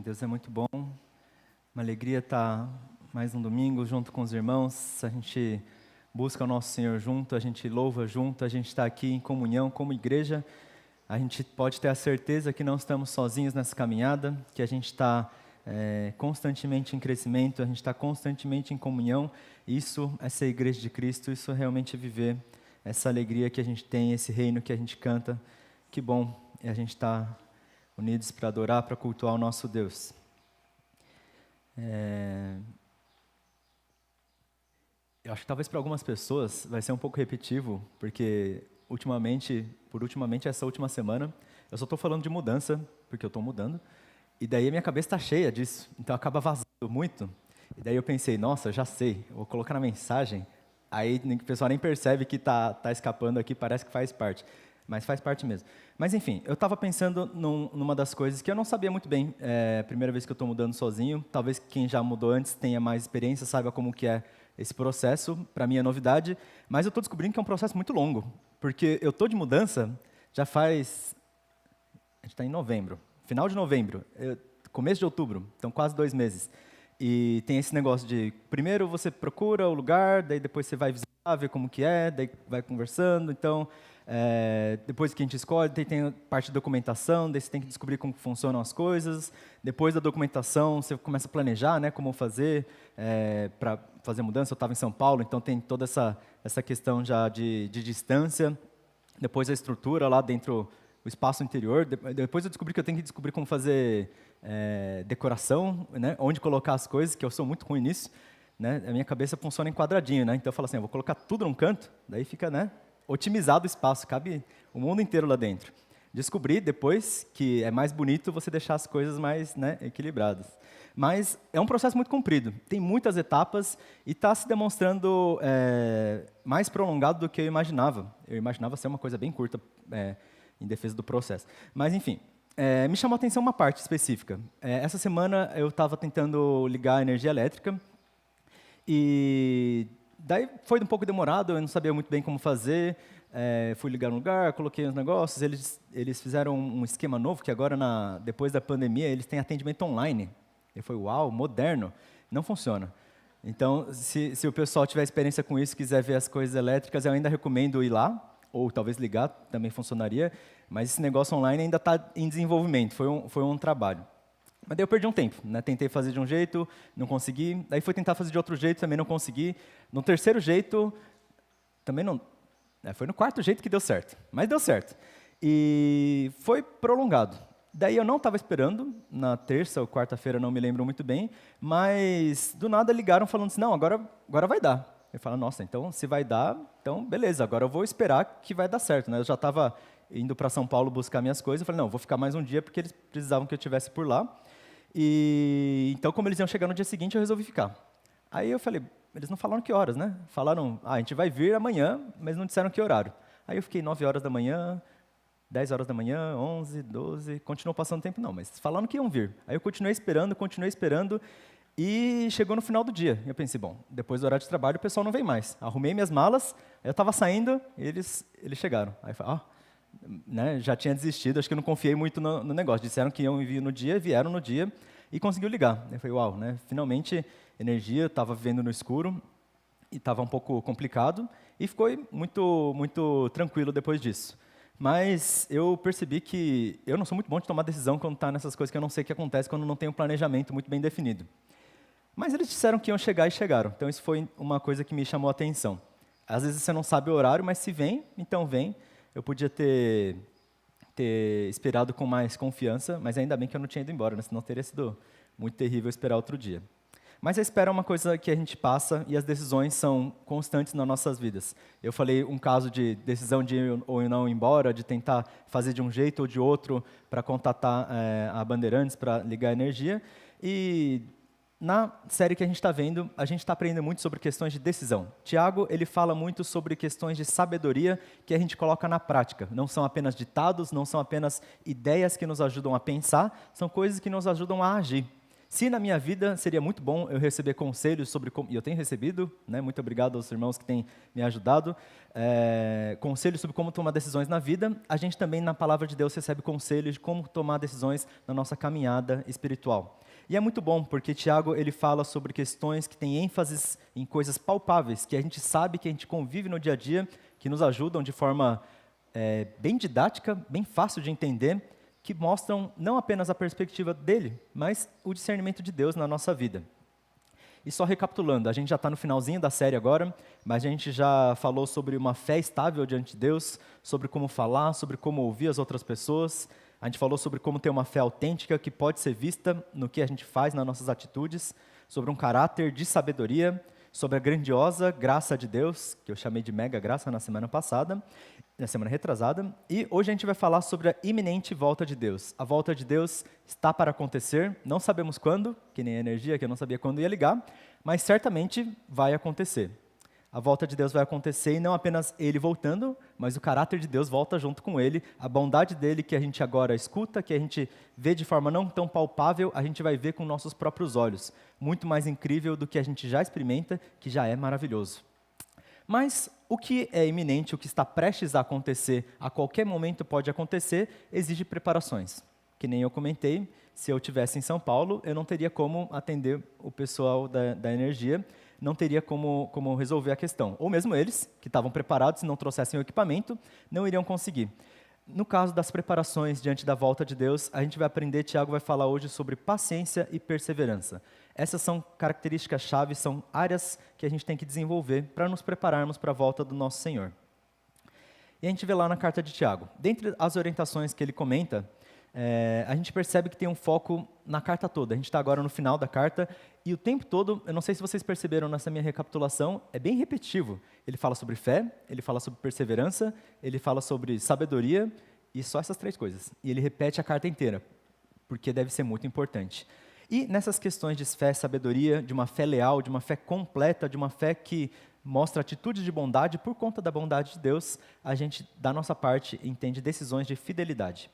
Deus é muito bom, uma alegria estar mais um domingo junto com os irmãos, a gente busca o nosso Senhor junto, a gente louva junto, a gente está aqui em comunhão como igreja, a gente pode ter a certeza que não estamos sozinhos nessa caminhada, que a gente está constantemente em crescimento, a gente está constantemente em comunhão, isso é ser igreja de Cristo, isso é realmente viver essa alegria que a gente tem, esse reino que a gente canta, que bom, e a gente está unidos para adorar, para cultuar o nosso Deus. Eu acho que talvez para algumas pessoas vai ser um pouco repetitivo, porque ultimamente essa última semana, eu só estou falando de mudança, porque eu estou mudando, e daí a minha cabeça está cheia disso, então acaba vazando muito. E daí eu pensei, nossa, já sei, eu vou colocar na mensagem, aí o pessoal nem percebe que tá escapando aqui, parece que faz parte. Mas faz parte mesmo. Mas, enfim, eu estava pensando numa das coisas que eu não sabia muito bem. Primeira vez que eu estou mudando sozinho. Talvez quem já mudou antes tenha mais experiência, saiba como que é esse processo. Para mim é novidade. Mas eu estou descobrindo que é um processo muito longo. Porque eu estou de mudança já faz... A gente está em novembro. Final de novembro. Começo de outubro. Então, quase 2 meses. E tem esse negócio de... Primeiro você procura o lugar, daí depois você vai visitar, ver como que é, daí vai conversando. Então... depois que a gente escolhe, tem parte de documentação, daí você tem que descobrir como funcionam as coisas. Depois da documentação, você começa a planejar, né, como fazer para fazer mudança. Eu estava em São Paulo, então tem toda essa questão já de distância. Depois a estrutura lá dentro, o espaço interior. Depois eu descobri que eu tenho que descobrir como fazer decoração, né, onde colocar as coisas, que eu sou muito ruim nisso. Né, a minha cabeça funciona em quadradinho, né, então eu falo assim, eu vou colocar tudo num canto, daí fica, né, otimizado o espaço, cabe o mundo inteiro lá dentro. Descobri depois que é mais bonito você deixar as coisas mais, né, equilibradas. Mas é um processo muito comprido, tem muitas etapas e está se demonstrando mais prolongado do que eu imaginava. Eu imaginava ser uma coisa bem curta em defesa do processo. Mas, enfim, me chamou a atenção uma parte específica. Essa semana eu estava tentando ligar a energia elétrica e... Daí foi um pouco demorado, eu não sabia muito bem como fazer, fui ligar no lugar, coloquei os negócios, eles fizeram um esquema novo, que agora, depois da pandemia, eles têm atendimento online. Eu falei, uau, moderno, não funciona. Então, se o pessoal tiver experiência com isso, quiser ver as coisas elétricas, eu ainda recomendo ir lá, ou talvez ligar, também funcionaria, mas esse negócio online ainda está em desenvolvimento, foi um trabalho. Mas daí eu perdi um tempo, né? Tentei fazer de um jeito, não consegui. Daí fui tentar fazer de outro jeito, também não consegui. No terceiro jeito, também não... foi no quarto jeito que deu certo, mas deu certo. E foi prolongado. Daí eu não estava esperando, na terça ou quarta-feira, não me lembro muito bem, mas do nada ligaram falando assim, não, agora vai dar. Eu falo, nossa, então se vai dar, então beleza, agora eu vou esperar que vai dar certo. Né? Eu já estava indo para São Paulo buscar minhas coisas, eu falei, não, vou ficar mais um dia porque eles precisavam que eu estivesse por lá. E então, como eles iam chegar no dia seguinte, eu resolvi ficar. Aí eu falei, eles não falaram que horas, né? Falaram, a gente vai vir amanhã, mas não disseram que horário. Aí eu fiquei 9 horas da manhã, 10 horas da manhã, 11, 12, continuou passando tempo não, mas falaram que iam vir. Aí eu continuei esperando, e chegou no final do dia. Eu pensei, bom, depois do horário de trabalho o pessoal não vem mais. Arrumei minhas malas, eu estava saindo, e eles chegaram. Aí eu falei, né, já tinha desistido, acho que eu não confiei muito no negócio. Disseram que iam vir no dia, vieram no dia e conseguiu ligar. Eu falei, uau, né, finalmente energia, estava vivendo no escuro e estava um pouco complicado e ficou muito tranquilo depois disso. Mas eu percebi que eu não sou muito bom de tomar decisão quando está nessas coisas que eu não sei o que acontece quando não tem um planejamento muito bem definido. Mas eles disseram que iam chegar e chegaram, então isso foi uma coisa que me chamou a atenção. Às vezes você não sabe o horário, mas se vem, então vem. Eu podia ter esperado com mais confiança, mas ainda bem que eu não tinha ido embora, né? Senão teria sido muito terrível esperar outro dia. Mas a espera é uma coisa que a gente passa e as decisões são constantes nas nossas vidas. Eu falei um caso de decisão de ir ou não ir embora, de tentar fazer de um jeito ou de outro para contatar a Bandeirantes, para ligar a energia. E na série que a gente está vendo, a gente está aprendendo muito sobre questões de decisão. Tiago, ele fala muito sobre questões de sabedoria que a gente coloca na prática. Não são apenas ditados, não são apenas ideias que nos ajudam a pensar, são coisas que nos ajudam a agir. Se na minha vida seria muito bom eu receber conselhos sobre como, e eu tenho recebido, né, muito obrigado aos irmãos que têm me ajudado, conselhos sobre como tomar decisões na vida, a gente também na palavra de Deus recebe conselhos de como tomar decisões na nossa caminhada espiritual. E é muito bom, porque Tiago ele fala sobre questões que têm ênfases em coisas palpáveis, que a gente sabe, que a gente convive no dia a dia, que nos ajudam de forma bem didática, bem fácil de entender, que mostram não apenas a perspectiva dele, mas o discernimento de Deus na nossa vida. E só recapitulando, a gente já está no finalzinho da série agora, mas a gente já falou sobre uma fé estável diante de Deus, sobre como falar, sobre como ouvir as outras pessoas. A gente falou sobre como ter uma fé autêntica que pode ser vista no que a gente faz, nas nossas atitudes, sobre um caráter de sabedoria, sobre a grandiosa graça de Deus, que eu chamei de mega graça na semana passada, na semana retrasada, e hoje a gente vai falar sobre a iminente volta de Deus. A volta de Deus está para acontecer, não sabemos quando, que nem a energia, que eu não sabia quando ia ligar, mas certamente vai acontecer. A volta de Deus vai acontecer e não apenas Ele voltando, mas o caráter de Deus volta junto com Ele, a bondade dEle que a gente agora escuta, que a gente vê de forma não tão palpável, a gente vai ver com nossos próprios olhos, muito mais incrível do que a gente já experimenta, que já é maravilhoso. Mas o que é iminente, o que está prestes a acontecer, a qualquer momento pode acontecer, exige preparações. Que nem eu comentei, se eu estivesse em São Paulo, eu não teria como atender o pessoal da energia, não teria como resolver a questão. Ou mesmo eles, que estavam preparados, se não trouxessem o equipamento, não iriam conseguir. No caso das preparações diante da volta de Deus, a gente vai aprender, Tiago vai falar hoje sobre paciência e perseverança. Essas são características-chave, são áreas que a gente tem que desenvolver para nos prepararmos para a volta do nosso Senhor. E a gente vê lá na carta de Tiago. Dentre as orientações que ele comenta, a gente percebe que tem um foco na carta toda. A gente está agora no final da carta e o tempo todo, eu não sei se vocês perceberam nessa minha recapitulação, é bem repetitivo. Ele fala sobre fé, ele fala sobre perseverança, ele fala sobre sabedoria e só essas 3 coisas. E ele repete a carta inteira, porque deve ser muito importante. E nessas questões de fé, sabedoria, de uma fé leal, de uma fé completa, de uma fé que mostra atitudes de bondade, por conta da bondade de Deus, a gente, da nossa parte, entende decisões de fidelidade.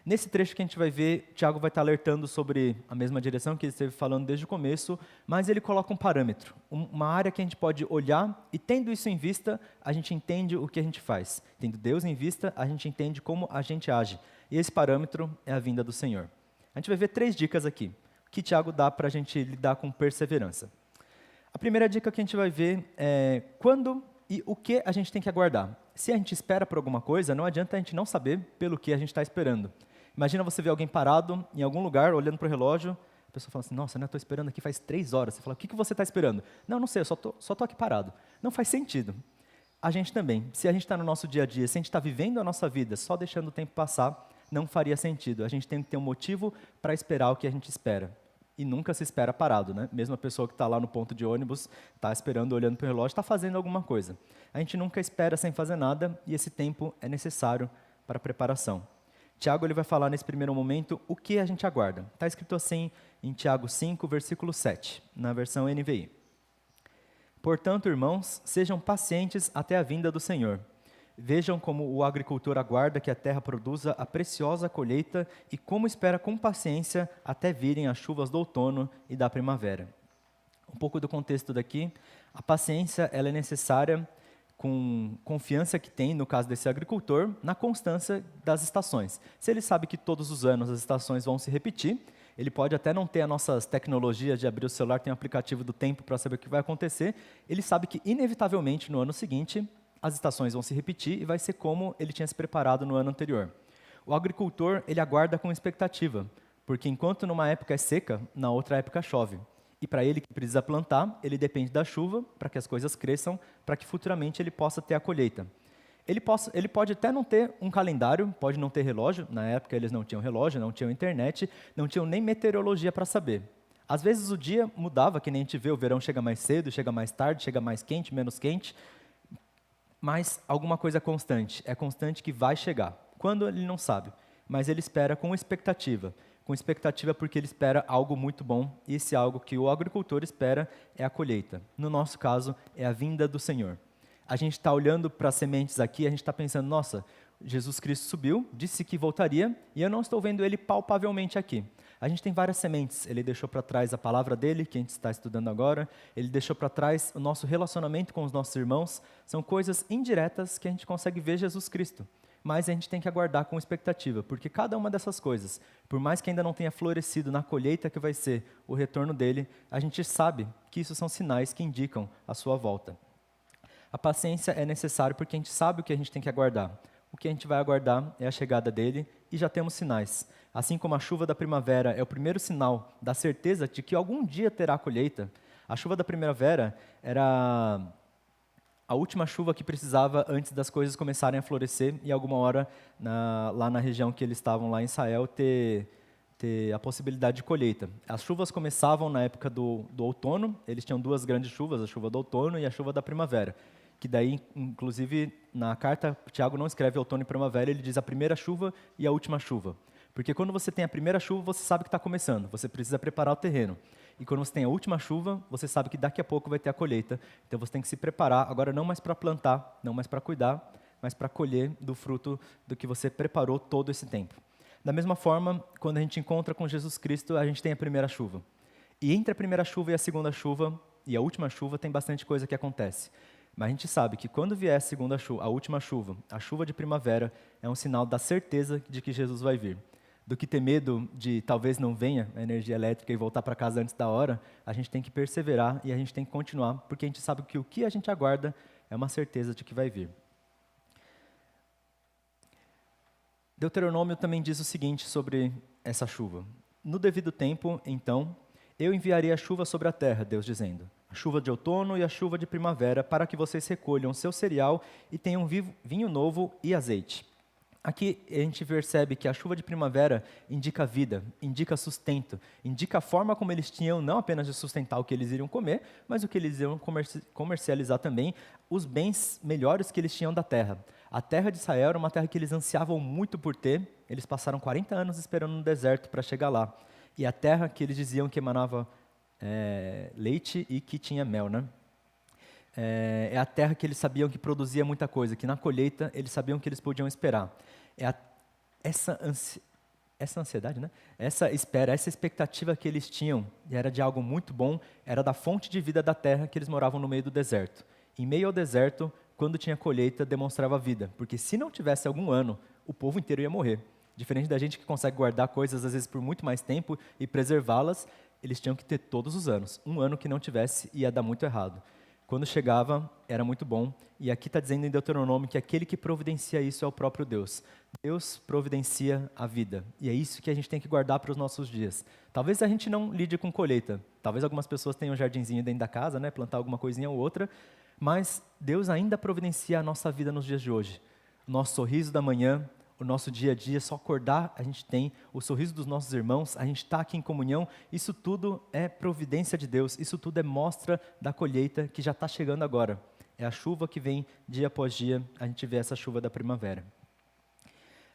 Nesse trecho que a gente vai ver, Tiago vai estar alertando sobre a mesma direção que ele esteve falando desde o começo, mas ele coloca um parâmetro, uma área que a gente pode olhar e, tendo isso em vista, a gente entende o que a gente faz. Tendo Deus em vista, a gente entende como a gente age. E esse parâmetro é a vinda do Senhor. A gente vai ver 3 dicas aqui, que Tiago dá para a gente lidar com perseverança. A primeira dica que a gente vai ver é quando e o que a gente tem que aguardar. Se a gente espera por alguma coisa, não adianta a gente não saber pelo que a gente está esperando. Imagina você ver alguém parado em algum lugar, olhando para o relógio, a pessoa fala assim, nossa, né, estou esperando aqui faz 3 horas. Você fala, o que você está esperando? Não sei, eu só estou aqui parado. Não faz sentido. A gente também, se a gente está no nosso dia a dia, se a gente está vivendo a nossa vida só deixando o tempo passar, não faria sentido. A gente tem que ter um motivo para esperar o que a gente espera. E nunca se espera parado, né? Mesmo a pessoa que está lá no ponto de ônibus, está esperando, olhando para o relógio, está fazendo alguma coisa. A gente nunca espera sem fazer nada e esse tempo é necessário para a preparação. Tiago ele vai falar nesse primeiro momento o que a gente aguarda. Está escrito assim em Tiago 5, versículo 7, na versão NVI. Portanto, irmãos, sejam pacientes até a vinda do Senhor. Vejam como o agricultor aguarda que a terra produza a preciosa colheita e como espera com paciência até virem as chuvas do outono e da primavera. Um pouco do contexto daqui, a paciência ela é necessária com confiança que tem, no caso desse agricultor, na constância das estações. Se ele sabe que todos os anos as estações vão se repetir, ele pode até não ter as nossas tecnologias de abrir o celular, tem um aplicativo do tempo para saber o que vai acontecer, ele sabe que, inevitavelmente, no ano seguinte, as estações vão se repetir e vai ser como ele tinha se preparado no ano anterior. O agricultor, ele aguarda com expectativa, porque enquanto numa época é seca, na outra época chove. E para ele que precisa plantar, ele depende da chuva para que as coisas cresçam, para que futuramente ele possa ter a colheita. Ele pode até não ter um calendário, pode não ter relógio, na época eles não tinham relógio, não tinham internet, não tinham nem meteorologia para saber. Às vezes o dia mudava, que nem a gente vê, o verão chega mais cedo, chega mais tarde, chega mais quente, menos quente, mas alguma coisa é constante que vai chegar. Quando ele não sabe, mas ele espera com expectativa porque ele espera algo muito bom, e esse algo que o agricultor espera é a colheita. No nosso caso, é a vinda do Senhor. A gente está olhando para as sementes aqui, a gente está pensando, nossa, Jesus Cristo subiu, disse que voltaria, e eu não estou vendo ele palpavelmente aqui. A gente tem várias sementes. Ele deixou para trás a palavra dele, que a gente está estudando agora. Ele deixou para trás o nosso relacionamento com os nossos irmãos. São coisas indiretas que a gente consegue ver Jesus Cristo. Mas a gente tem que aguardar com expectativa, porque cada uma dessas coisas, por mais que ainda não tenha florescido na colheita que vai ser o retorno dele, a gente sabe que isso são sinais que indicam a sua volta. A paciência é necessária porque a gente sabe o que a gente tem que aguardar. O que a gente vai aguardar é a chegada dele e já temos sinais. Assim como a chuva da primavera é o primeiro sinal da certeza de que algum dia terá a colheita, a chuva da primavera era a última chuva que precisava antes das coisas começarem a florescer e alguma hora lá na região que eles estavam, lá em Israel, ter a possibilidade de colheita. As chuvas começavam na época do outono, eles tinham duas grandes chuvas, a chuva do outono e a chuva da primavera. Que daí, inclusive, na carta, Tiago não escreve outono e primavera, ele diz a primeira chuva e a última chuva. Porque quando você tem a primeira chuva, você sabe que está começando, você precisa preparar o terreno. E quando você tem a última chuva, você sabe que daqui a pouco vai ter a colheita. Então você tem que se preparar, agora não mais para plantar, não mais para cuidar, mas para colher do fruto do que você preparou todo esse tempo. Da mesma forma, quando a gente encontra com Jesus Cristo, a gente tem a primeira chuva. E entre a primeira chuva e a segunda chuva, e a última chuva, tem bastante coisa que acontece. Mas a gente sabe que quando vier a segunda chuva, a última chuva, a chuva de primavera, é um sinal da certeza de que Jesus vai vir. Do que ter medo de talvez não venha a energia elétrica e voltar para casa antes da hora, a gente tem que perseverar e a gente tem que continuar, porque a gente sabe que o que a gente aguarda é uma certeza de que vai vir. Deuteronômio também diz o seguinte sobre essa chuva. No devido tempo, então, eu enviarei a chuva sobre a terra, Deus dizendo, a chuva de outono e a chuva de primavera, para que vocês recolham seu cereal e tenham vinho novo e azeite. Aqui a gente percebe que a chuva de primavera indica vida, indica sustento, indica a forma como eles tinham, não apenas de sustentar o que eles iriam comer, mas o que eles iriam comercializar também, os bens melhores que eles tinham da terra. A terra de Israel era uma terra que eles ansiavam muito por ter, eles passaram 40 anos esperando no deserto para chegar lá. E a terra que eles diziam que emanava leite e que tinha mel, né? É a terra que eles sabiam que produzia muita coisa, que na colheita eles sabiam que eles podiam esperar. Essa ansiedade, né? Essa espera, essa expectativa que eles tinham, e era de algo muito bom, era da fonte de vida da terra que eles moravam no meio do deserto. Em meio ao deserto, quando tinha colheita, demonstrava vida, porque se não tivesse algum ano, o povo inteiro ia morrer. Diferente da gente que consegue guardar coisas, às vezes, por muito mais tempo e preservá-las, eles tinham que ter todos os anos. Um ano que não tivesse ia dar muito errado. Quando chegava, era muito bom. E aqui está dizendo em Deuteronômio que aquele que providencia isso é o próprio Deus. Deus providencia a vida. E é isso que a gente tem que guardar para os nossos dias. Talvez a gente não lide com colheita. Talvez algumas pessoas tenham um jardinzinho dentro da casa, né, plantar alguma coisinha ou outra. Mas Deus ainda providencia a nossa vida nos dias de hoje. O nosso sorriso da manhã, o nosso dia a dia, só acordar a gente tem, o sorriso dos nossos irmãos, a gente está aqui em comunhão, isso tudo é providência de Deus, isso tudo é mostra da colheita que já está chegando agora. É a chuva que vem dia após dia, a gente vê essa chuva da primavera.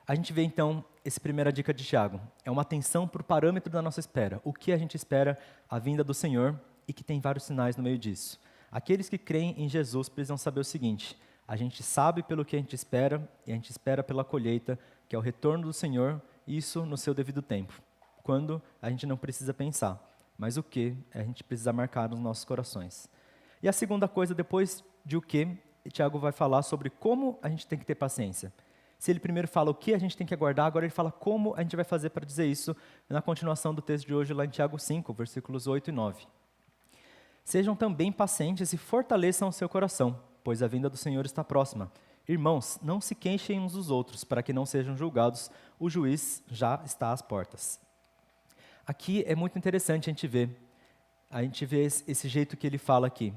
A gente vê então, essa primeira dica de Tiago, é uma atenção para o parâmetro da nossa espera, o que a gente espera, a vinda do Senhor, e que tem vários sinais no meio disso. Aqueles que creem em Jesus precisam saber o seguinte: a gente sabe pelo que a gente espera, e a gente espera pela colheita, que é o retorno do Senhor, isso no seu devido tempo. Quando a gente não precisa pensar, mas o que a gente precisa marcar nos nossos corações. E a segunda coisa, depois de o que, Tiago vai falar sobre como a gente tem que ter paciência. Se ele primeiro fala o que a gente tem que aguardar, agora ele fala como a gente vai fazer para dizer isso na continuação do texto de hoje, lá em Tiago 5, versículos 8 e 9. Sejam também pacientes e fortaleçam o seu coração, pois a vinda do Senhor está próxima. Irmãos, não se queixem uns dos outros, para que não sejam julgados. O juiz já está às portas. Aqui é muito interessante a gente vê esse jeito que ele fala aqui.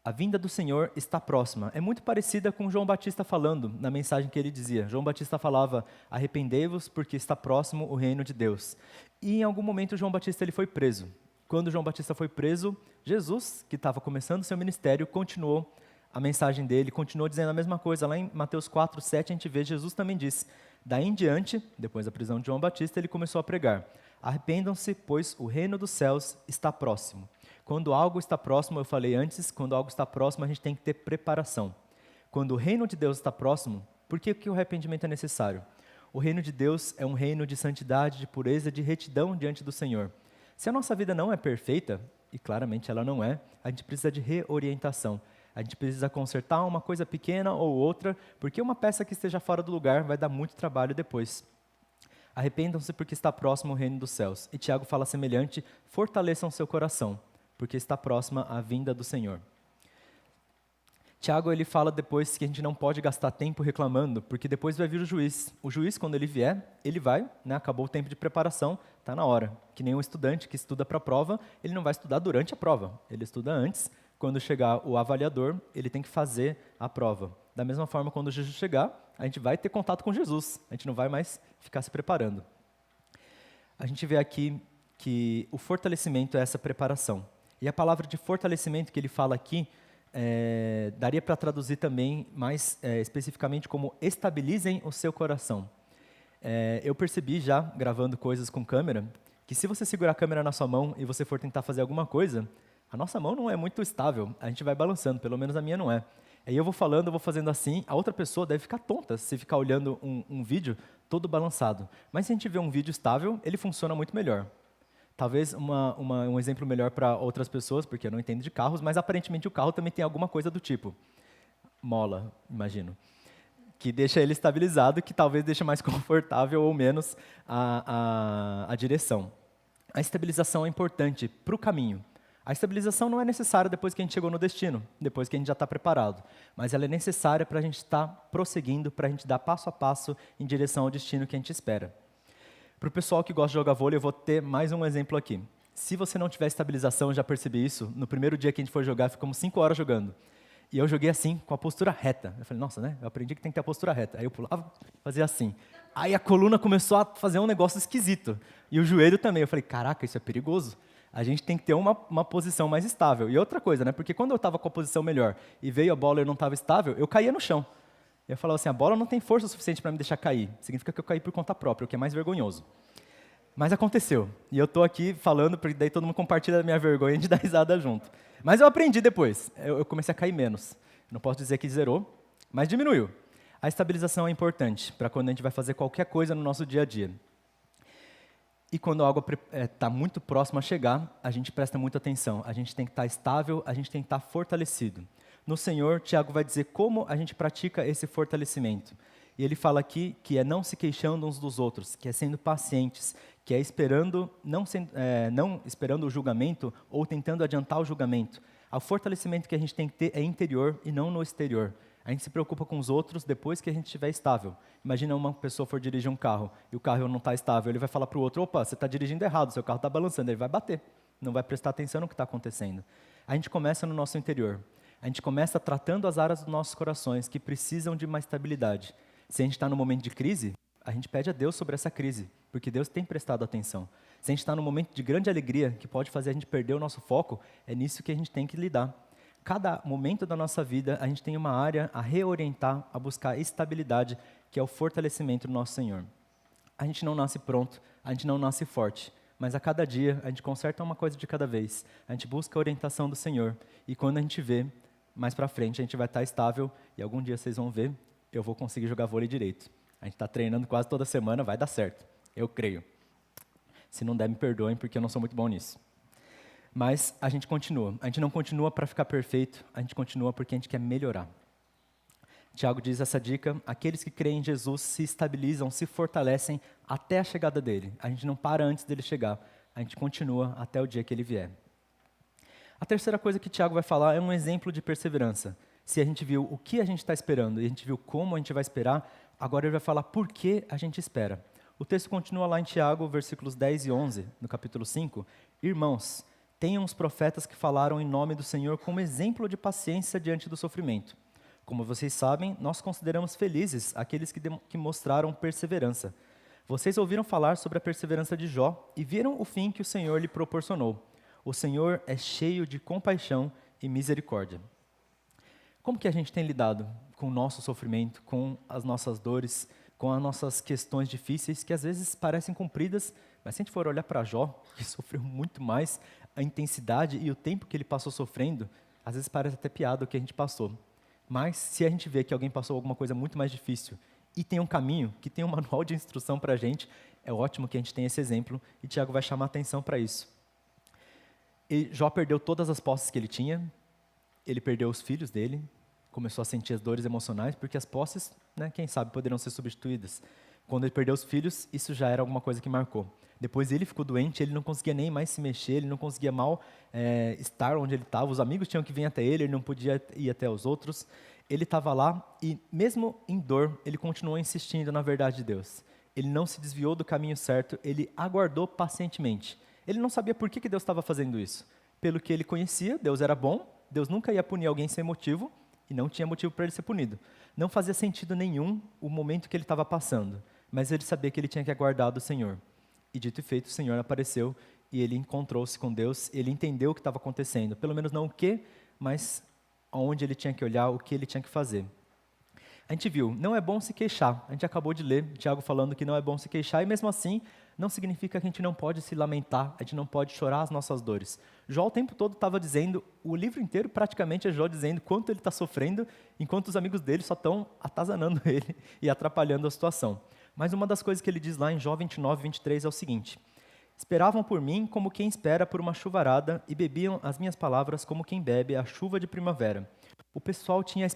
A vinda do Senhor está próxima. É muito parecida com João Batista falando na mensagem que ele dizia. João Batista falava, arrependei-vos porque está próximo o reino de Deus. E em algum momento João Batista ele foi preso. Quando João Batista foi preso, Jesus, que estava começando seu ministério, continuou a mensagem dele, continuou dizendo a mesma coisa. Lá em Mateus 4, 7, a gente vê, Jesus também diz, daí em diante, depois da prisão de João Batista, ele começou a pregar, arrependam-se, pois o reino dos céus está próximo. Quando algo está próximo, eu falei antes, quando algo está próximo, a gente tem que ter preparação. Quando o reino de Deus está próximo, Por que o arrependimento é necessário? O reino de Deus é um reino de santidade, de pureza, de retidão diante do Senhor. Se a nossa vida não é perfeita, e claramente ela não é, a gente precisa de reorientação. A gente precisa consertar uma coisa pequena ou outra, porque uma peça que esteja fora do lugar vai dar muito trabalho depois. Arrependam-se porque está próximo o reino dos céus. E Tiago fala semelhante, fortaleçam seu coração, porque está próxima a vinda do Senhor. Tiago ele fala depois que a gente não pode gastar tempo reclamando, porque depois vai vir o juiz. O juiz, quando ele vier, ele vai, acabou o tempo de preparação, está na hora. Que nem um estudante que estuda para a prova, ele não vai estudar durante a prova, ele estuda antes. Quando chegar o avaliador, ele tem que fazer a prova. Da mesma forma, quando Jesus chegar, a gente vai ter contato com Jesus, a gente não vai mais ficar se preparando. A gente vê aqui que o fortalecimento é essa preparação. E a palavra de fortalecimento que ele fala aqui, daria para traduzir também mais especificamente como estabilizem o seu coração. Eu percebi já, gravando coisas com câmera, que se você segurar a câmera na sua mão e você for tentar fazer alguma coisa, a nossa mão não é muito estável, a gente vai balançando, pelo menos a minha não é. Aí eu vou falando, eu vou fazendo assim, a outra pessoa deve ficar tonta se ficar olhando um vídeo todo balançado. Mas se a gente vê um vídeo estável, ele funciona muito melhor. Talvez um exemplo melhor para outras pessoas, porque eu não entendo de carros, mas aparentemente o carro também tem alguma coisa do tipo. Mola, imagino. Que deixa ele estabilizado, que talvez deixe mais confortável ou menos a direção. A estabilização é importante para o caminho. A estabilização não é necessária depois que a gente chegou no destino, depois que a gente já está preparado, mas ela é necessária para a gente estar prosseguindo, para a gente dar passo a passo em direção ao destino que a gente espera. Para o pessoal que gosta de jogar vôlei, eu vou ter mais um exemplo aqui. Se você não tiver estabilização, eu já percebi isso, no primeiro dia que a gente foi jogar, ficamos 5 horas jogando. E eu joguei assim, com a postura reta. Eu falei, nossa, eu aprendi que tem que ter a postura reta. Aí eu pulava, fazia assim. Aí a coluna começou a fazer um negócio esquisito. E o joelho também. Eu falei, caraca, isso é perigoso. A gente tem que ter uma posição mais estável. E outra coisa, porque quando eu estava com a posição melhor e veio a bola e eu não estava estável, eu caía no chão. Eu falava assim, a bola não tem força suficiente para me deixar cair. Significa que eu caí por conta própria, o que é mais vergonhoso. Mas aconteceu. E eu estou aqui falando, porque daí todo mundo compartilha a minha vergonha e a gente dá risada junto. Mas eu aprendi depois. Eu comecei a cair menos. Não posso dizer que zerou, mas diminuiu. A estabilização é importante para quando a gente vai fazer qualquer coisa no nosso dia a dia. E quando algo está muito próximo a chegar, a gente presta muita atenção. A gente tem que estar estável, a gente tem que estar fortalecido. No Senhor, Tiago vai dizer como a gente pratica esse fortalecimento. E ele fala aqui que é não se queixando uns dos outros, que é sendo pacientes, que é esperando, não esperando o julgamento ou tentando adiantar o julgamento. O fortalecimento que a gente tem que ter é interior e não no exterior. A gente se preocupa com os outros depois que a gente estiver estável. Imagina uma pessoa for dirigir um carro e o carro não está estável, ele vai falar para o outro, opa, você está dirigindo errado, seu carro está balançando, ele vai bater, não vai prestar atenção no que está acontecendo. A gente começa no nosso interior. A gente começa tratando as áreas dos nossos corações que precisam de uma estabilidade. Se a gente está no momento de crise, a gente pede a Deus sobre essa crise, porque Deus tem prestado atenção. Se a gente está num momento de grande alegria, que pode fazer a gente perder o nosso foco, é nisso que a gente tem que lidar. Cada momento da nossa vida, a gente tem uma área a reorientar, a buscar estabilidade, que é o fortalecimento do nosso Senhor. A gente não nasce pronto, a gente não nasce forte, mas a cada dia a gente conserta uma coisa de cada vez. A gente busca a orientação do Senhor, e quando a gente vê, mais para frente a gente vai estar estável, e algum dia vocês vão ver, eu vou conseguir jogar vôlei direito. A gente está treinando quase toda semana, vai dar certo, eu creio. Se não der, me perdoem, porque eu não sou muito bom nisso. Mas a gente continua. A gente não continua para ficar perfeito, a gente continua porque a gente quer melhorar. Tiago diz essa dica, aqueles que creem em Jesus se estabilizam, se fortalecem até a chegada dele. A gente não para antes dele chegar, a gente continua até o dia que ele vier. A terceira coisa que Tiago vai falar é um exemplo de perseverança. Se a gente viu o que a gente está esperando e a gente viu como a gente vai esperar, agora ele vai falar por que a gente espera. O texto continua lá em Tiago, versículos 10 e 11, no capítulo 5. Irmãos, tenham os profetas que falaram em nome do Senhor como exemplo de paciência diante do sofrimento. Como vocês sabem, nós consideramos felizes aqueles que mostraram perseverança. Vocês ouviram falar sobre a perseverança de Jó e viram o fim que o Senhor lhe proporcionou. O Senhor é cheio de compaixão e misericórdia. Como que a gente tem lidado com o nosso sofrimento, com as nossas dores, com as nossas questões difíceis, que às vezes parecem compridas, mas se a gente for olhar para Jó, que sofreu muito mais, a intensidade e o tempo que ele passou sofrendo, às vezes parece até piada o que a gente passou. Mas se a gente vê que alguém passou alguma coisa muito mais difícil e tem um caminho, que tem um manual de instrução para a gente, é ótimo que a gente tenha esse exemplo e Tiago vai chamar atenção para isso. E Jó perdeu todas as posses que ele tinha, ele perdeu os filhos dele, começou a sentir as dores emocionais, porque as posses, né, quem sabe, poderão ser substituídas. Quando ele perdeu os filhos, isso já era alguma coisa que marcou. Depois ele ficou doente, ele não conseguia nem mais se mexer, ele não conseguia mal estar onde ele estava, os amigos tinham que vir até ele não podia ir até os outros. Ele estava lá e, mesmo em dor, ele continuou insistindo na verdade de Deus. Ele não se desviou do caminho certo, ele aguardou pacientemente. Ele não sabia por que Deus estava fazendo isso. Pelo que ele conhecia, Deus era bom, Deus nunca ia punir alguém sem motivo, e não tinha motivo para ele ser punido. Não fazia sentido nenhum o momento que ele estava passando, mas ele sabia que ele tinha que aguardar do Senhor. E dito e feito, o Senhor apareceu e ele encontrou-se com Deus, ele entendeu o que estava acontecendo, pelo menos não o que, mas aonde ele tinha que olhar, o que ele tinha que fazer. A gente viu, não é bom se queixar, a gente acabou de ler Tiago falando que não é bom se queixar, e mesmo assim, não significa que a gente não pode se lamentar, a gente não pode chorar as nossas dores. Jó o tempo todo estava dizendo, o livro inteiro praticamente é Jó dizendo quanto ele está sofrendo, enquanto os amigos dele só estão atazanando ele e atrapalhando a situação. Mas uma das coisas que ele diz lá em Jó 29, 23 é o seguinte: esperavam por mim como quem espera por uma chuvarada e bebiam as minhas palavras como quem bebe a chuva de primavera. O pessoal tinha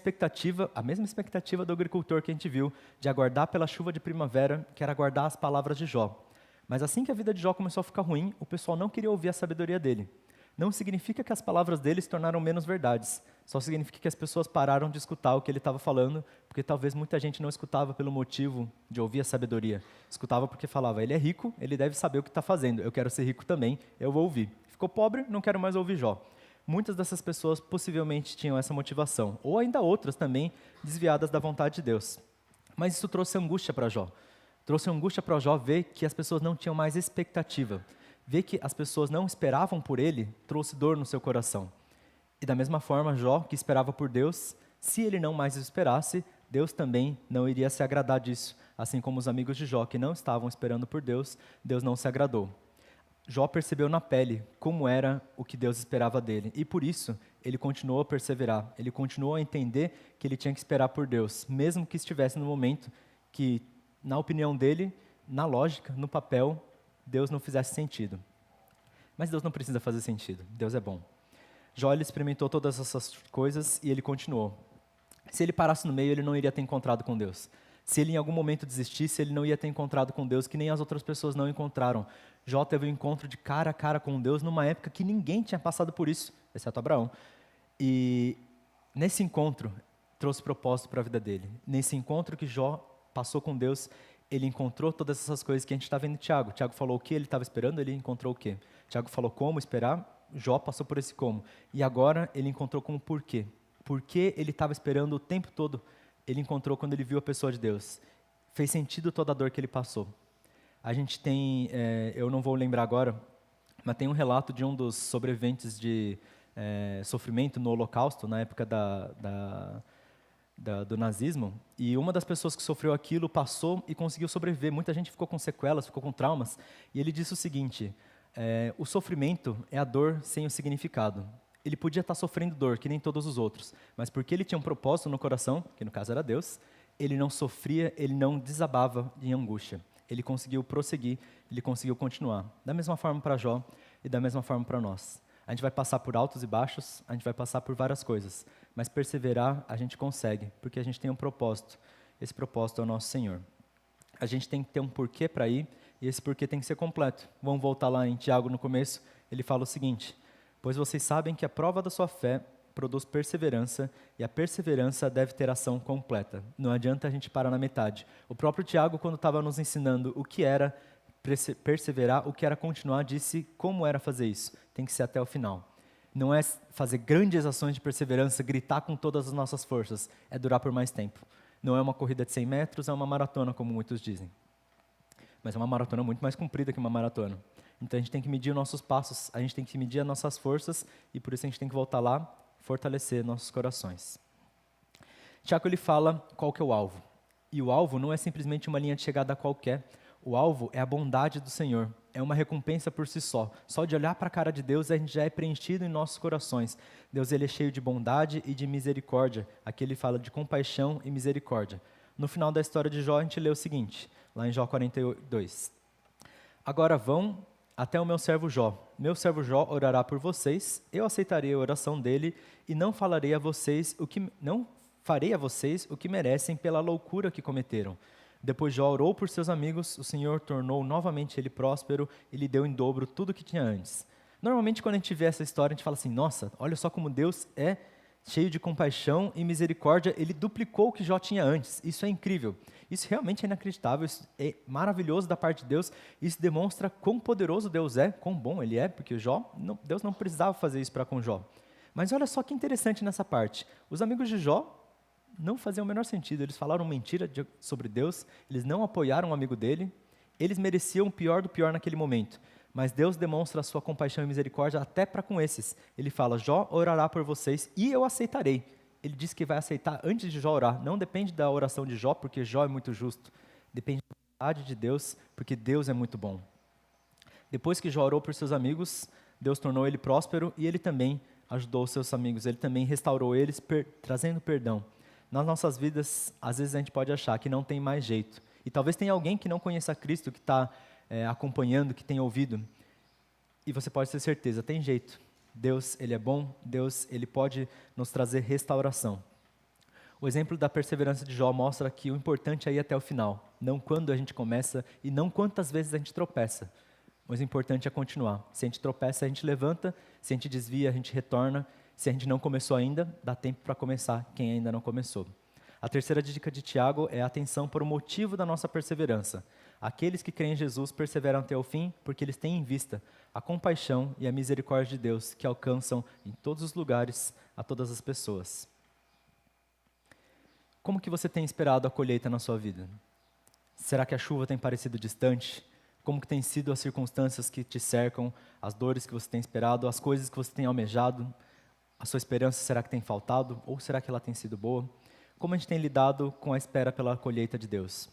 a mesma expectativa do agricultor que a gente viu, de aguardar pela chuva de primavera, que era aguardar as palavras de Jó. Mas assim que a vida de Jó começou a ficar ruim, o pessoal não queria ouvir a sabedoria dele. Não significa que as palavras dele se tornaram menos verdades, só significa que as pessoas pararam de escutar o que ele estava falando, porque talvez muita gente não escutava pelo motivo de ouvir a sabedoria. Escutava porque falava, ele é rico, ele deve saber o que está fazendo, eu quero ser rico também, eu vou ouvir. Ficou pobre, não quero mais ouvir Jó. Muitas dessas pessoas possivelmente tinham essa motivação, ou ainda outras também desviadas da vontade de Deus. Mas isso trouxe angústia para Jó. Trouxe angústia para Jó ver que as pessoas não tinham mais expectativa. Ver que as pessoas não esperavam por ele, trouxe dor no seu coração. E da mesma forma, Jó, que esperava por Deus, se ele não mais esperasse, Deus também não iria se agradar disso. Assim como os amigos de Jó, que não estavam esperando por Deus, Deus não se agradou. Jó percebeu na pele como era o que Deus esperava dele. E por isso, ele continuou a perseverar. Ele continuou a entender que ele tinha que esperar por Deus, mesmo que estivesse no momento que, na opinião dele, na lógica, no papel, Deus não fizesse sentido. Mas Deus não precisa fazer sentido. Deus é bom. Jó ele experimentou todas essas coisas e ele continuou. Se ele parasse no meio, ele não iria ter encontrado com Deus. Se ele em algum momento desistisse, ele não ia ter encontrado com Deus, que nem as outras pessoas não encontraram. Jó teve um encontro de cara a cara com Deus numa época que ninguém tinha passado por isso, exceto Abraão. E nesse encontro, trouxe propósito para a vida dele. Nesse encontro que Jó passou com Deus, ele encontrou todas essas coisas que a gente está vendo em Tiago. Tiago falou o que ele estava esperando, ele encontrou o quê? Tiago falou como esperar, Jó passou por esse como. E agora ele encontrou com o porquê. Por que ele estava esperando o tempo todo, ele encontrou quando ele viu a pessoa de Deus. Fez sentido toda a dor que ele passou. A gente tem, eu não vou lembrar agora, mas tem um relato de um dos sobreviventes de sofrimento no Holocausto, na época do nazismo, e uma das pessoas que sofreu aquilo passou e conseguiu sobreviver. Muita gente ficou com sequelas, ficou com traumas, e ele disse o seguinte: o sofrimento é a dor sem o significado. Ele podia estar sofrendo dor, que nem todos os outros, mas porque ele tinha um propósito no coração, que no caso era Deus, ele não sofria, ele não desabava em angústia. Ele conseguiu prosseguir, ele conseguiu continuar. Da mesma forma para Jó e da mesma forma para nós. A gente vai passar por altos e baixos, a gente vai passar por várias coisas, mas perseverar a gente consegue, porque a gente tem um propósito. Esse propósito é o nosso Senhor. A gente tem que ter um porquê para ir, e esse porquê tem que ser completo. Vamos voltar lá em Tiago no começo, ele fala o seguinte: pois vocês sabem que a prova da sua fé produz perseverança, e a perseverança deve ter ação completa. Não adianta a gente parar na metade. O próprio Tiago, quando estava nos ensinando o que era perseverar, o que era continuar, disse como era fazer isso. Tem que ser até o final. Não é fazer grandes ações de perseverança, gritar com todas as nossas forças. É durar por mais tempo. Não é uma corrida de 100 metros, é uma maratona, como muitos dizem. Mas é uma maratona muito mais comprida que uma maratona. Então a gente tem que medir os nossos passos, a gente tem que medir as nossas forças, e por isso a gente tem que voltar lá, fortalecer nossos corações. Tiago ele fala qual que é o alvo. E o alvo não é simplesmente uma linha de chegada qualquer. O alvo é a bondade do Senhor. É uma recompensa por si só. Só de olhar para a cara de Deus, a gente já é preenchido em nossos corações. Deus, ele é cheio de bondade e de misericórdia. Aqui ele fala de compaixão e misericórdia. No final da história de Jó, a gente lê o seguinte, lá em Jó 42. Agora vão até o meu servo Jó. Meu servo Jó orará por vocês, eu aceitarei a oração dele e não farei a vocês o que merecem pela loucura que cometeram. Depois Jó orou por seus amigos, o Senhor tornou novamente ele próspero e lhe deu em dobro tudo o que tinha antes. Normalmente, quando a gente vê essa história, a gente fala assim, nossa, olha só como Deus é cheio de compaixão e misericórdia, ele duplicou o que Jó tinha antes. Isso é incrível. Isso realmente é inacreditável, isso é maravilhoso da parte de Deus. Isso demonstra quão poderoso Deus é, quão bom ele é, porque Deus não precisava fazer isso para com Jó. Mas olha só que interessante nessa parte. Os amigos de Jó não fazia o menor sentido, eles falaram mentira sobre Deus, eles não apoiaram um amigo dele, eles mereciam o pior do pior naquele momento, mas Deus demonstra a sua compaixão e misericórdia até para com esses. Ele fala, Jó orará por vocês e eu aceitarei. Ele diz que vai aceitar antes de Jó orar, não depende da oração de Jó, porque Jó é muito justo, depende da vontade de Deus, porque Deus é muito bom. Depois que Jó orou por seus amigos, Deus tornou ele próspero e ele também ajudou os seus amigos, ele também restaurou eles, trazendo perdão. Nas nossas vidas, às vezes a gente pode achar que não tem mais jeito. E talvez tenha alguém que não conheça Cristo, que está acompanhando, que tem ouvido. E você pode ter certeza, tem jeito. Deus, ele é bom. Deus, ele pode nos trazer restauração. O exemplo da perseverança de Jó mostra que o importante é ir até o final. Não quando a gente começa e não quantas vezes a gente tropeça. Mas o importante é continuar. Se a gente tropeça, a gente levanta. Se a gente desvia, a gente retorna. Se a gente não começou ainda, dá tempo para começar, quem ainda não começou. A terceira dica de Tiago é a atenção para o motivo da nossa perseverança. Aqueles que creem em Jesus perseveram até o fim, porque eles têm em vista a compaixão e a misericórdia de Deus, que alcançam em todos os lugares, a todas as pessoas. Como que você tem esperado a colheita na sua vida? Será que a chuva tem parecido distante? Como que tem sido as circunstâncias que te cercam, as dores que você tem esperado, as coisas que você tem almejado? A sua esperança, será que tem faltado? Ou será que ela tem sido boa? Como a gente tem lidado com a espera pela colheita de Deus?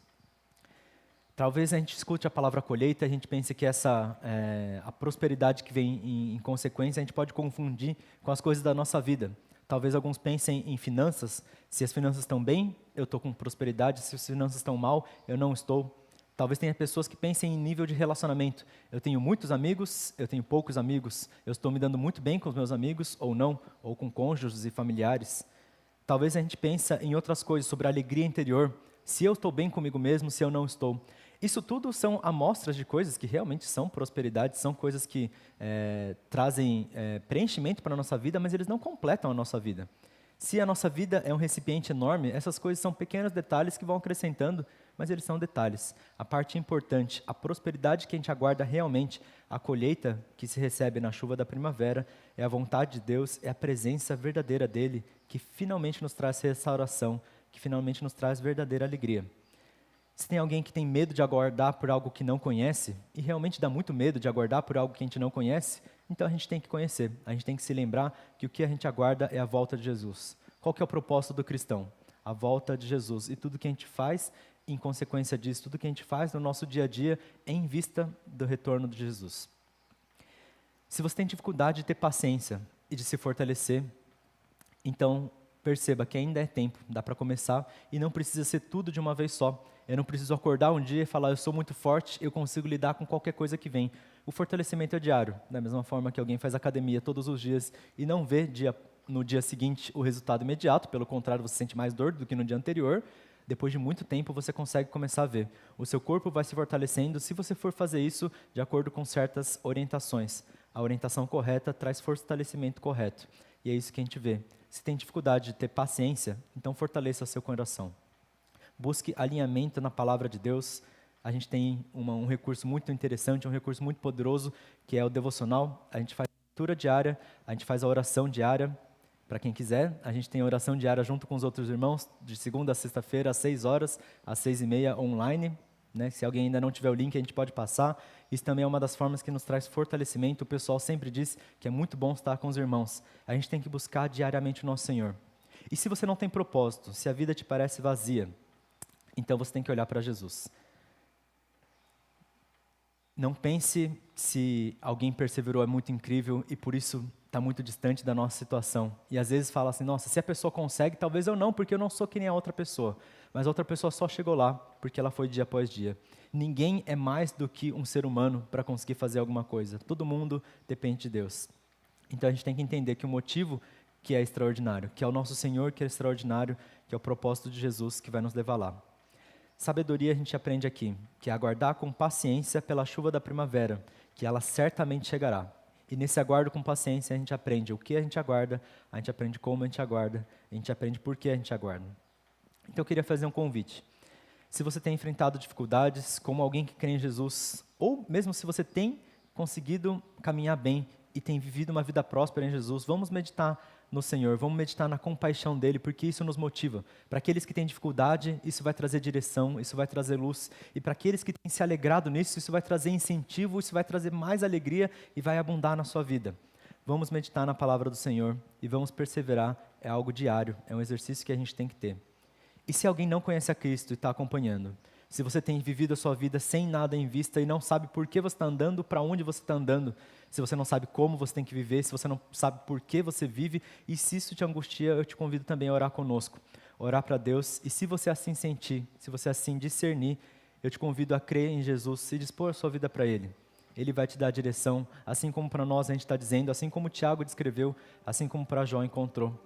Talvez a gente escute a palavra colheita e a gente pense que a prosperidade que vem em consequência, a gente pode confundir com as coisas da nossa vida. Talvez alguns pensem em finanças. Se as finanças estão bem, eu estou com prosperidade. Se as finanças estão mal, eu não estou. Talvez tenha pessoas que pensem em nível de relacionamento. Eu tenho muitos amigos, eu tenho poucos amigos. Eu estou me dando muito bem com os meus amigos, ou não, ou com cônjuges e familiares. Talvez a gente pense em outras coisas, sobre a alegria interior. Se eu estou bem comigo mesmo, se eu não estou. Isso tudo são amostras de coisas que realmente são prosperidade, são coisas que trazem preenchimento para a nossa vida, mas eles não completam a nossa vida. Se a nossa vida é um recipiente enorme, essas coisas são pequenos detalhes que vão acrescentando, mas eles são detalhes. A parte importante, a prosperidade que a gente aguarda realmente, a colheita que se recebe na chuva da primavera, é a vontade de Deus, é a presença verdadeira dEle, que finalmente nos traz restauração, que finalmente nos traz verdadeira alegria. Se tem alguém que tem medo de aguardar por algo que não conhece, e realmente dá muito medo de aguardar por algo que a gente não conhece, então a gente tem que conhecer, a gente tem que se lembrar que o que a gente aguarda é a volta de Jesus. Qual que é o propósito do cristão? A volta de Jesus. E tudo que a gente faz, em consequência disso, tudo que a gente faz no nosso dia a dia, é em vista do retorno de Jesus. Se você tem dificuldade de ter paciência e de se fortalecer, então perceba que ainda é tempo, dá para começar, e não precisa ser tudo de uma vez só. Eu não preciso acordar um dia e falar, eu sou muito forte, eu consigo lidar com qualquer coisa que vem. O fortalecimento é diário, da mesma forma que alguém faz academia todos os dias e não vê no dia seguinte o resultado imediato, pelo contrário, você sente mais dor do que no dia anterior, depois de muito tempo você consegue começar a ver. O seu corpo vai se fortalecendo se você for fazer isso de acordo com certas orientações. A orientação correta traz fortalecimento correto. E é isso que a gente vê. Se tem dificuldade de ter paciência, então fortaleça seu coração. Busque alinhamento na palavra de Deus. A gente tem um recurso muito interessante, um recurso muito poderoso, que é o devocional. A gente faz a leitura diária, a gente faz a oração diária, para quem quiser. A gente tem a oração diária junto com os outros irmãos, de segunda a sexta-feira, às 6 horas, às 6h30, online. Né? Se alguém ainda não tiver o link, a gente pode passar. Isso também é uma das formas que nos traz fortalecimento. O pessoal sempre diz que é muito bom estar com os irmãos. A gente tem que buscar diariamente o nosso Senhor. E se você não tem propósito, se a vida te parece vazia, então você tem que olhar para Jesus. Não pense se alguém perseverou é muito incrível e por isso está muito distante da nossa situação. E às vezes fala assim, nossa, se a pessoa consegue, talvez eu não, porque eu não sou que nem a outra pessoa. Mas a outra pessoa só chegou lá porque ela foi dia após dia. Ninguém é mais do que um ser humano para conseguir fazer alguma coisa. Todo mundo depende de Deus. Então a gente tem que entender que o motivo que é extraordinário, que é o nosso Senhor que é extraordinário, que é o propósito de Jesus que vai nos levar lá. Sabedoria a gente aprende aqui, que é aguardar com paciência pela chuva da primavera, que ela certamente chegará. E nesse aguardo com paciência a gente aprende o que a gente aguarda, a gente aprende como a gente aguarda, a gente aprende por que a gente aguarda. Então eu queria fazer um convite. Se você tem enfrentado dificuldades como alguém que crê em Jesus, ou mesmo se você tem conseguido caminhar bem e tem vivido uma vida próspera em Jesus, vamos meditar no Senhor, vamos meditar na compaixão dEle, porque isso nos motiva. Para aqueles que têm dificuldade, isso vai trazer direção, isso vai trazer luz. E para aqueles que têm se alegrado nisso, isso vai trazer incentivo, isso vai trazer mais alegria e vai abundar na sua vida. Vamos meditar na palavra do Senhor e vamos perseverar. É algo diário, é um exercício que a gente tem que ter. E se alguém não conhece a Cristo e está acompanhando, se você tem vivido a sua vida sem nada em vista e não sabe por que você está andando, para onde você está andando, se você não sabe como você tem que viver, se você não sabe por que você vive, e se isso te angustia, eu te convido também a orar conosco, orar para Deus, e se você assim sentir, se você assim discernir, eu te convido a crer em Jesus e dispor a sua vida para Ele. Ele vai te dar a direção, assim como para nós a gente está dizendo, assim como Tiago descreveu, assim como para Jó encontrou.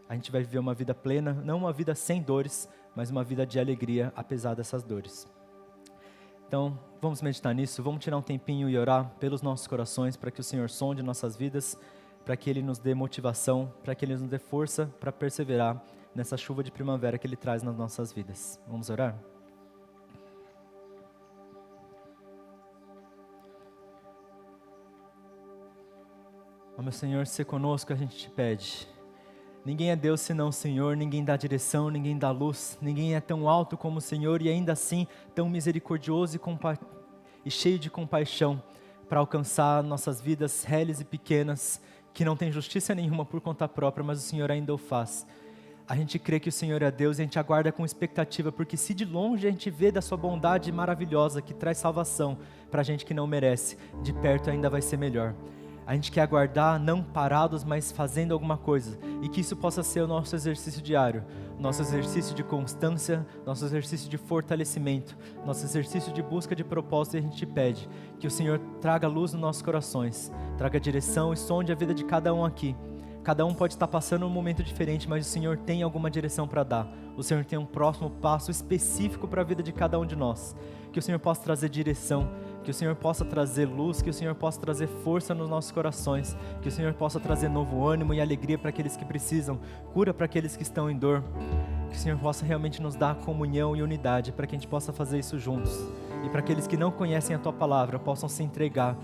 A gente vai viver uma vida plena, não uma vida sem dores, mas uma vida de alegria, apesar dessas dores. Então, vamos meditar nisso, vamos tirar um tempinho e orar pelos nossos corações, para que o Senhor sonde nossas vidas, para que Ele nos dê motivação, para que Ele nos dê força para perseverar nessa chuva de primavera que Ele traz nas nossas vidas. Vamos orar? Ó meu Senhor, se conosco a gente te pede. Ninguém é Deus senão o Senhor, ninguém dá direção, ninguém dá luz, ninguém é tão alto como o Senhor e ainda assim tão misericordioso e cheio de compaixão para alcançar nossas vidas réis e pequenas, que não tem justiça nenhuma por conta própria, mas o Senhor ainda o faz. A gente crê que o Senhor é Deus e a gente aguarda com expectativa, porque se de longe a gente vê da sua bondade maravilhosa que traz salvação para a gente que não merece, de perto ainda vai ser melhor. A gente quer aguardar, não parados, mas fazendo alguma coisa. E que isso possa ser o nosso exercício diário. Nosso exercício de constância, nosso exercício de fortalecimento, nosso exercício de busca de propósito. E a gente te pede que o Senhor traga luz nos nossos corações, traga direção e sonde a vida de cada um aqui. Cada um pode estar passando um momento diferente, mas o Senhor tem alguma direção para dar. O Senhor tem um próximo passo específico para a vida de cada um de nós. Que o Senhor possa trazer direção, que o Senhor possa trazer luz, que o Senhor possa trazer força nos nossos corações, que o Senhor possa trazer novo ânimo e alegria para aqueles que precisam, cura para aqueles que estão em dor, que o Senhor possa realmente nos dar comunhão e unidade para que a gente possa fazer isso juntos, e para aqueles que não conhecem a Tua Palavra possam se entregar,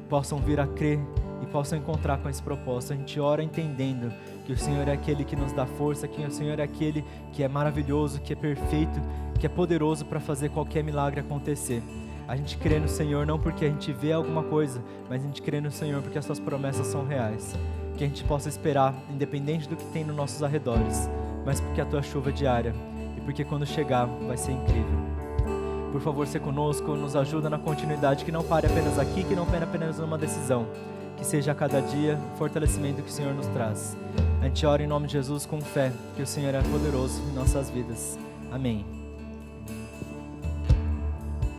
possam vir a crer e possam encontrar com esse propósito. A gente ora entendendo que o Senhor é aquele que nos dá força, que o Senhor é aquele que é maravilhoso, que é perfeito, que é poderoso para fazer qualquer milagre acontecer. A gente crê no Senhor não porque a gente vê alguma coisa, mas a gente crê no Senhor porque as suas promessas são reais. Que a gente possa esperar, independente do que tem nos nossos arredores, mas porque a tua chuva é diária e porque quando chegar vai ser incrível. Por favor, seja conosco, nos ajuda na continuidade, que não pare apenas aqui, que não pare apenas numa decisão, que seja a cada dia o fortalecimento que o Senhor nos traz. A gente ora em nome de Jesus com fé, que o Senhor é poderoso em nossas vidas. Amém.